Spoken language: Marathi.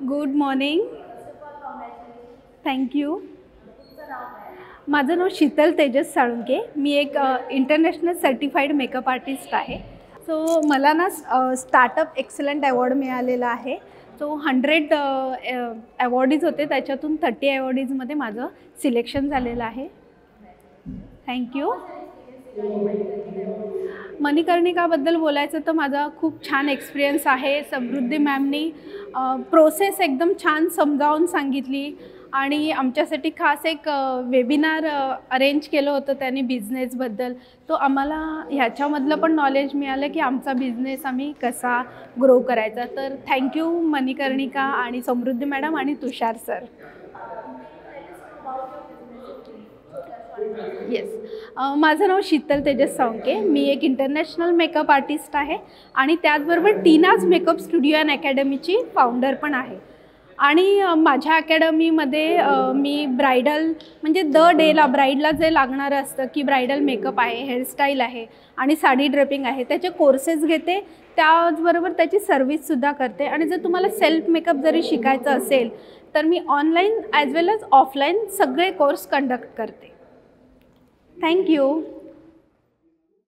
Good morning. थँक्यू. माझं नाव शीतल तेजस साळुंके. मी एक इंटरनॅशनल सर्टिफाईड मेकअप आर्टिस्ट आहे. सो मला ना स्टार्टअप एक्सलंट अवॉर्ड मिळालेला आहे. सो 100 अवॉर्डीज होते, त्याच्यातून 30 अवॉर्डीजमध्ये माझं सिलेक्शन झालेलं आहे. थँक्यू. मणिकर्णिकाबद्दल बोलायचं तर माझा खूप छान एक्सपिरियन्स आहे. समृद्धी मॅमनी प्रोसेस एकदम छान समजावून सांगितली आणि आमच्यासाठी खास एक वेबिनार अरेंज केलं होतं त्यांनी बिझनेसबद्दल. तो आम्हाला ह्याच्यामधलं पण नॉलेज मिळालं की आमचा बिझनेस आम्ही कसा ग्रो करायचा. तर थँक्यू मणिकर्णिका आणि समृद्धी मॅडम आणि तुषार सर. येस, माझं नाव शीतल तेजस साळुंके. मी एक इंटरनॅशनल मेकअप आर्टिस्ट आहे आणि त्याचबरोबर Tina's makeup studio and अकॅडमीची founder पण आहे. आणि माझ्या अकॅडमीमध्ये मी ब्रायडल म्हणजे द डेला ब्राईडला जे लागणारं असतं की ब्रायडल मेकअप आहे, हेअरस्टाईल आहे आणि साडी ड्रेपिंग आहे, त्याचे कोर्सेस घेते. त्याचबरोबर त्याची सर्व्हिससुद्धा करते. आणि जर तुम्हाला सेल्फ मेकअप जरी शिकायचं असेल तर मी ऑनलाईन ॲज वेल ॲज ऑफलाईन सगळे कोर्स कंडक्ट करते. थँक्यू.